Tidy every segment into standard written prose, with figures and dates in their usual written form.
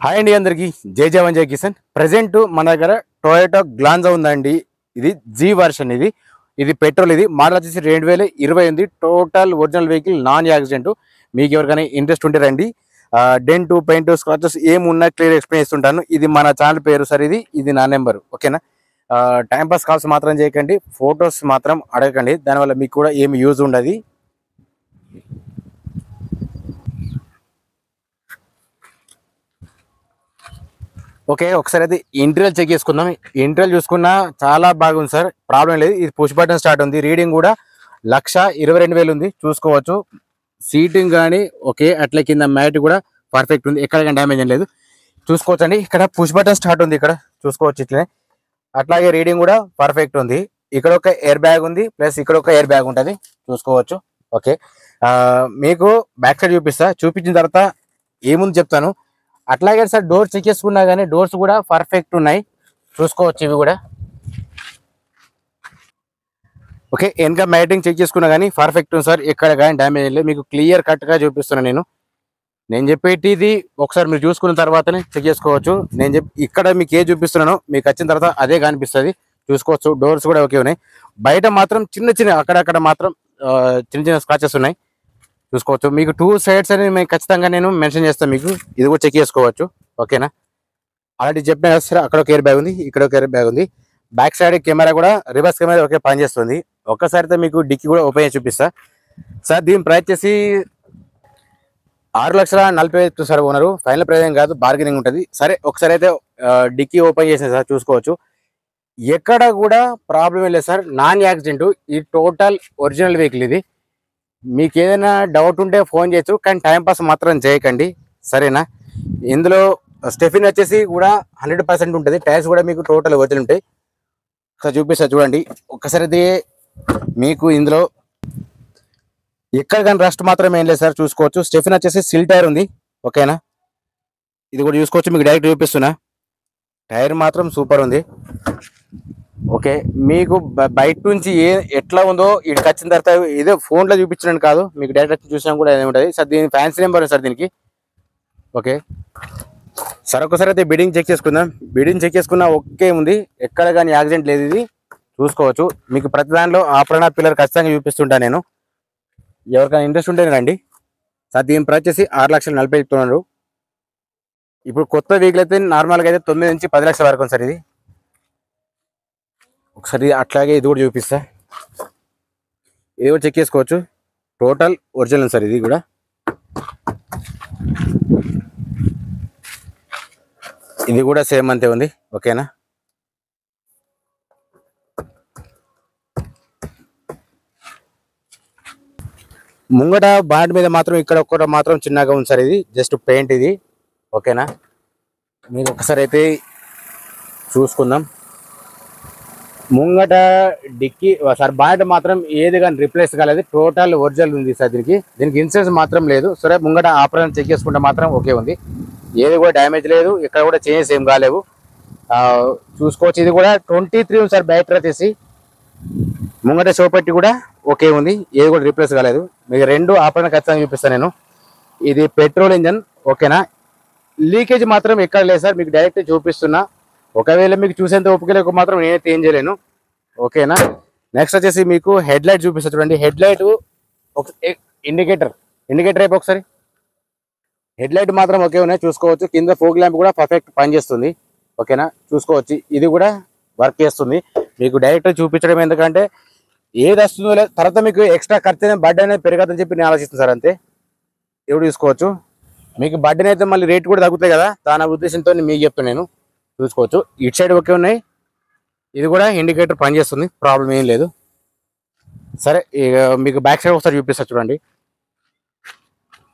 Hi అండి అందరికి జై జవాన్ జై కిసాన్. ప్రజెంట్ మన దగ్గర టొయోటా గ్లాన్జా ఉందండి. ఇది జీ వర్షన్. ఇది పెట్రోల్. ఇది మోడల్ వచ్చేసి 2028 total original vehicle, non accident. మీకు ఎవరికైనా ఇంట్రెస్ట్ ఉంటే రండి. డెంట్ పెయింట్ స్క్రాచెస్ ఏమున్నా క్లియర్ ఎక్స్ప్లెయిన్ చేస్తుంటాను. ఇది మన ఛానల్ పేరు సార్. ఇది నా నెంబర్, ఓకేనా. టైంపాస్ కాల్స్ మాత్రం చేయకండి, ఫొటోస్ మాత్రం అడగకండి, దానివల్ల మీకు కూడా ఏమి యూజ్ ఉండదు. ఓకే, ఒకసారి అయితే ఇంటీరియర్ చెక్ చేసుకుందాం. ఇంటీరియర్ చూసుకున్నా చాలా బాగుంది సార్, ప్రాబ్లం లేదు. ఇది పుష్ బటన్ స్టార్ట్ ఉంది. రీడింగ్ కూడా 1,22,000 ఉంది, చూసుకోవచ్చు. సీటింగ్ కానీ ఓకే, అట్లా కింద మ్యాట్ కూడా పర్ఫెక్ట్ ఉంది, ఎక్కడ కానీ డ్యామేజ్ ఏం లేదు, చూసుకోవచ్చు అండి. ఇక్కడ పుష్ బటన్ స్టార్ట్ ఉంది, ఇక్కడ చూసుకోవచ్చు ఇట్లనే. అట్లాగే రీడింగ్ కూడా పర్ఫెక్ట్ ఉంది. ఇక్కడ ఒక ఎయిర్ బ్యాగ్ ఉంది, ప్లస్ ఇక్కడ ఒక ఎయిర్ బ్యాగ్ ఉంటుంది, చూసుకోవచ్చు. ఓకే, మీకు బ్యాక్ సైడ్ చూపించిన తర్వాత ఏముంది చెప్తాను. అట్లాగే సార్ డోర్స్ చెక్ చేసుకున్నా కానీ డోర్స్ కూడా పర్ఫెక్ట్ ఉన్నాయి, చూసుకోవచ్చు. ఇవి కూడా ఓకే. వెనక మ్యాటింగ్ చెక్ చేసుకున్నా కానీ పర్ఫెక్ట్ ఉంది సార్, ఎక్కడ కానీ డ్యామేజ్ లేదు. మీకు క్లియర్ కట్గా చూపిస్తున్నాను. నేను చెప్పేటిది ఒకసారి మీరు చూసుకున్న తర్వాతనే చెక్ చేసుకోవచ్చు. ఇక్కడ మీకు ఏ చూపిస్తున్నానో మీకు వచ్చిన తర్వాత అదే కనిపిస్తుంది, చూసుకోవచ్చు. డోర్స్ కూడా ఓకే ఉన్నాయి. బయట మాత్రం చిన్న అక్కడక్కడ మాత్రం చిన్న స్క్రాచెస్ ఉన్నాయి, చూసుకోవచ్చు. మీకు 2 సైడ్స్ అని మేము ఖచ్చితంగా నేను మెన్షన్ చేస్తాను, మీకు ఇది కూడా చెక్ చేసుకోవచ్చు, ఓకేనా. అలాంటి చెప్పిన సార్, అక్కడ ఒక ఎయిర్ బ్యాగ్ ఉంది, ఇక్కడ ఒక ఎయిర్ బ్యాగ్ ఉంది. బ్యాక్ సైడ్ కెమెరా కూడా రివర్స్ కెమెరా ఒకే పనిచేస్తుంది. ఒక్కసారితో మీకు డిక్కీ కూడా ఓపెన్ చేసి చూపిస్తా సార్. దీని ప్రైస్ చేసి 6,40,000 సార్ ఓనరు. ఫైనల్ ప్రైస్ ఏం కాదు, బార్గెనింగ్ ఉంటుంది. సరే, ఒకసారి అయితే డిక్కీ ఓపెన్ చేసిన సార్, చూసుకోవచ్చు. ఎక్కడ కూడా ప్రాబ్లం లేదు సార్, నాన్ యాక్సిడెంట్. ఈ టోటల్ ఒరిజినల్ వెహికల్. ఇది మీకు ఏదైనా డౌట్ ఉంటే ఫోన్ చేయొచ్చు, కానీ టైంపాస్ మాత్రం చేయకండి, సరేనా. ఇందులో స్టెఫిన్ వచ్చేసి కూడా 100% ఉంటుంది. టైర్స్ కూడా మీకు టోటల్ ఒరిజినల్ ఉంటాయి. ఒకసారి చూపిస్తా చూడండి. ఒక్కసారి అయితే మీకు ఇందులో ఎక్కడ కానీ రస్ట్ మాత్రం ఏం లేదు సార్, చూసుకోవచ్చు. స్టెఫిన్ వచ్చేసి సిల్ టైర్ ఉంది, ఓకేనా. ఇది కూడా చూసుకోవచ్చు, మీకు డైరెక్ట్ చూపిస్తున్నా. టైర్ మాత్రం సూపర్ ఉంది, ఓకే. మీకు బయట నుంచి ఎట్లా ఉందో ఇక్కడికి వచ్చిన తర్వాత ఇదే ఫోన్లో చూపించడానికి కాదు, మీకు డైరెక్ట్ చూసినా కూడా ఏమి ఉంటుంది సార్. దీని ఫ్యాన్సీ నెంబర్ సార్ దీనికి, ఓకే. సార్ ఒకసారి అయితే బిడింగ్ చెక్ చేసుకుందాం. బిడింగ్ చెక్ చేసుకున్నా ఓకే ఉంది, ఎక్కడ కానీ యాక్సిడెంట్ లేదు. ఇది చూసుకోవచ్చు. మీకు ప్రతి దానిలో ఆపరణ పిల్లర్ ఖచ్చితంగా చూపిస్తుంటా నేను. ఎవరికైనా ఇంట్రెస్ట్ ఉంటే రండి సార్. దీని ప్రైస్ వచ్చేసి 6,40,000 చెప్తున్నారు. ఇప్పుడు కొత్త వెహికల్ అయితే నార్మల్గా అయితే 9 నుంచి 10 లక్షల వరకు ఉంది సార్. ఇది ఒకసారి అట్లాగే ఇది కూడా చూపిస్తా. ఇది కూడా చెక్ చేసుకోవచ్చు, టోటల్ ఒరిజినల్ సార్. ఇది కూడా సేమ్ అంతే ఉంది, ఓకేనా. ముంగట బాండ్ మీద మాత్రం ఇక్కడ ఒక్కటి మాత్రం చిన్నగా ఉంది సార్. ఇది జస్ట్ పెయింట్, ఇది ఓకేనా. మీకు ఒకసారి అయితే చూసుకుందాం. ముంగట డిక్కీ సార్, బాండ్ మాత్రం ఏది కానీ రిప్లేస్ కాలేదు, టోటల్ ఒరిజినల్ ఉంది సార్. దీనికి ఇన్సూరెన్స్ మాత్రం లేదు. సరే, ముంగట ఆపరేషన్ చెక్ చేసుకుంటే మాత్రం ఓకే ఉంది, ఏది కూడా డ్యామేజ్ లేదు, ఇక్కడ కూడా చేంజెస్ ఏం కాలేవు, చూసుకోవచ్చు. ఇది కూడా 23 ఉంది సార్. బ్యాటరీ వచ్చేసి ముంగట షోపెట్టి కూడా ఓకే ఉంది, ఏది కూడా రిప్లేస్ కాలేదు. మీకు 2 ఆపరేషన్ ఖచ్చితంగా చూపిస్తాను నేను. ఇది పెట్రోల్ ఇంజన్, ఓకేనా. లీకేజ్ మాత్రం ఎక్కడ లేదు సార్, మీకు డైరెక్ట్ చూపిస్తున్నా. ఒకవేళ మీకు చూసేంత ఓపిక లేక మాత్రం నేనైతే ఏం చేయలేను, ఓకేనా. నెక్స్ట్ వచ్చేసి మీకు హెడ్ లైట్ చూపిస్తా చూడండి. హెడ్ లైట్ ఇండికేటర్ అయిపో ఒకసారి. హెడ్ లైట్ మాత్రం ఓకే ఉన్నాయి, చూసుకోవచ్చు. కింద ఫోగ్ ల్యాంప్ కూడా పర్ఫెక్ట్ పనిచేస్తుంది, ఓకేనా, చూసుకోవచ్చు. ఇది కూడా వర్క్ చేస్తుంది. మీకు డైరెక్ట్ చూపించడం ఎందుకంటే ఏది వస్తుందో లేదు, తర్వాత మీకు ఎక్స్ట్రా ఖర్చు బడ్డీ అనేది పెరగదని చెప్పి నేను ఆలోచిస్తాను సార్, అంతే. ఇప్పుడు చూసుకోవచ్చు. మీకు బడ్డీని అయితే మళ్ళీ రేట్ కూడా తగ్గుతాయి కదా, దాని ఉద్దేశంతో మీకు చెప్తాను నేను, చూసుకోవచ్చు. ఇటు సైడ్ ఓకే ఉన్నాయి. ఇది కూడా ఇండికేటర్ పనిచేస్తుంది, ప్రాబ్లం ఏం లేదు. సరే, ఇక మీకు బ్యాక్ సైడ్ ఒకసారి చూపిస్తా చూడండి.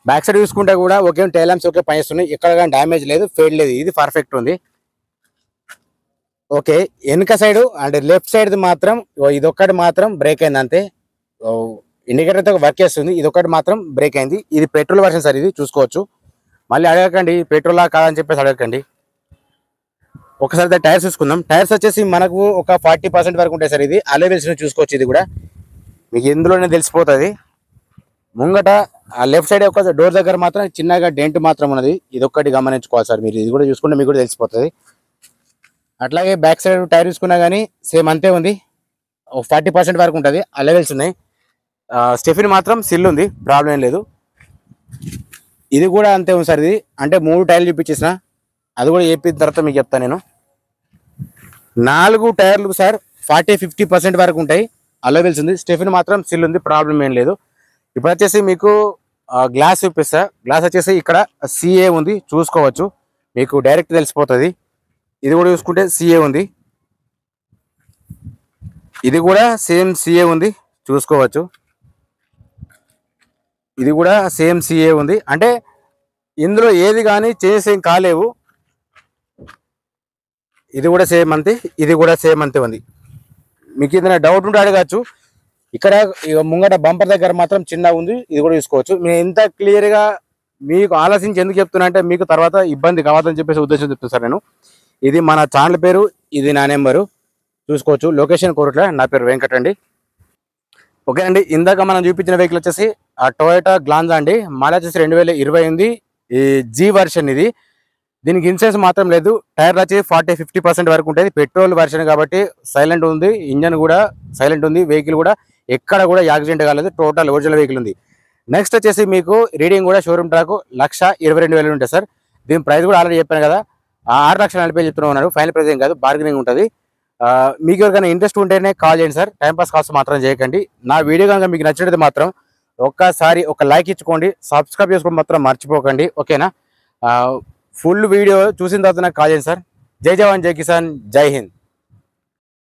బ్యాక్ సైడ్ చూసుకుంటే కూడా ఓకే, టైల్ ల్యాంప్స్ ఓకే పనిచేస్తున్నాయి, ఎక్కడ కానీ డ్యామేజ్ లేదు, ఫెయిల్ లేదు, ఇది పర్ఫెక్ట్ ఉంది, ఓకే. వెనక సైడ్ అంటే లెఫ్ట్ సైడ్ మాత్రం ఇదొక్కటి మాత్రం బ్రేక్ అయింది, అంతే. ఇండికేటర్ అయితే వర్క్ చేస్తుంది, ఇదొక్కటి మాత్రం బ్రేక్ అయింది. ఇది పెట్రోల్ వర్షన్ సార్, ఇది చూసుకోవచ్చు. మళ్ళీ అడగకండి పెట్రోలా కాదని చెప్పేసి అడగకండి. ఒకసారి టైర్స్ చూసుకుందాం. టైర్స్ వచ్చేసి మనకు ఒక 40% వరకు ఉంటాయి సార్. ఇది అలే వీల్స్ చూసుకోవచ్చు. ఇది కూడా మీకు ఎందులోనే తెలిసిపోతుంది. ముంగట ఆ లెఫ్ట్ సైడ్ ఒక డోర్ దగ్గర మాత్రం చిన్నగా డెంట్ మాత్రం ఉన్నది, ఇది ఒక్కటి గమనించుకోవాలి సార్. మీరు ఇది కూడా చూసుకుంటే మీకు కూడా తెలిసిపోతుంది. అట్లాగే బ్యాక్ సైడ్ టైర్ చూసుకున్నా కానీ సేమ్ అంతే ఉంది, 40% వరకు ఉంటుంది. ఆ లెవెల్స్ ఉన్నాయి. స్టెఫిన్ మాత్రం సిల్ ఉంది, ప్రాబ్లం ఏం లేదు. ఇది కూడా అంతే ఉంది సార్. ఇది అంటే 3 టైర్లు చూపించేసిన, అది కూడా చెప్పిన తర్వాత మీకు చెప్తాను నేను. 4 టైర్లు సార్ 40-50% వరకు ఉంటాయి. అలవెల్స్ ఉంది, స్టెఫిన్ మాత్రం సిల్ ఉంది, ప్రాబ్లం ఏం లేదు. ఇప్పుడు వచ్చేసి మీకు గ్లాస్ చూపిస్తా. గ్లాస్ వచ్చేసి ఇక్కడ సిఏ ఉంది, చూసుకోవచ్చు, మీకు డైరెక్ట్ తెలిసిపోతుంది. ఇది కూడా చూసుకుంటే సిఏ ఉంది, ఇది కూడా సేమ్ సిఏ ఉంది, చూసుకోవచ్చు. ఇది కూడా సేమ్ సిఏ ఉంది, అంటే ఇందులో ఏది కానీ చేంజెస్ ఏం కాలేవు. ఇది కూడా సేమ్ అంతే, ఇది కూడా సేమ్ అంతే ఉంది. మీకు ఏదైనా డౌట్ ఉంటే అడగచ్చు. ఇక్కడ ముంగట బంపర్ దగ్గర మాత్రం చిన్నగా ఉంది, ఇది కూడా చూసుకోవచ్చు. నేను ఎంత క్లియర్గా మీకు ఆలోచించి ఎందుకు చెప్తున్నా అంటే మీకు తర్వాత ఇబ్బంది కావద్దని చెప్పేసి ఉద్దేశం చెప్తాను సార్ నేను. ఇది మన ఛానల్ పేరు, ఇది నా నెంబరు, చూసుకోవచ్చు. లొకేషన్ కోరుట్ల, నా పేరు వెంకట్ అండి. ఓకే అండి, ఇందాక మనం చూపించిన వెహికల్ వచ్చేసి ఆ టొయోటా గ్లాన్జా అండి. మోడల్ వచ్చేసి 2020 ఉంది, ఈ జీ వర్షన్ ఇది. దీనికి ఇన్సూరెన్స్ మాత్రం లేదు. టైర్లు వచ్చి 40-50% వరకు ఉంటుంది. పెట్రోల్ వర్షన్ కాబట్టి సైలెంట్ ఉంది, ఇంజన్ కూడా సైలెంట్ ఉంది, వెహికల్ కూడా ఎక్కడ కూడా యాక్సిడెంట్ కాలేదు, టోటల్ ఒరిజినల్ వెహికల్ ఉంది. నెక్స్ట్ వచ్చేసి మీకు రీడింగ్ కూడా షోరూమ్ ట్రాక్ 1,22,000 ఉంటుంది సార్. దీని ప్రైస్ కూడా ఆల్రెడీ చెప్పాను కదా, 6,40,000 చెప్తున్నాను. ఫైనల్ ప్రైస్ ఏం కాదు, బార్గెనింగ్ ఉంటుంది. మీకు ఎవరికైనా ఇంట్రెస్ట్ ఉంటేనే కాల్ చేయండి సార్, టైంపాస్ కాల్స్ మాత్రం చేయకండి. నా వీడియో కనుక మీకు నచ్చినట్టు మాత్రం ఒక్కసారి ఒక లైక్ ఇచ్చుకోండి, సబ్స్క్రైబ్ చేసుకోవడం మాత్రం మర్చిపోకండి, ఓకేనా. ఫుల్ వీడియో చూసిన తర్వాత నాకు కాల్ చేయండి సార్. జై జవాన్, జై కిసాన్, జై హింద్.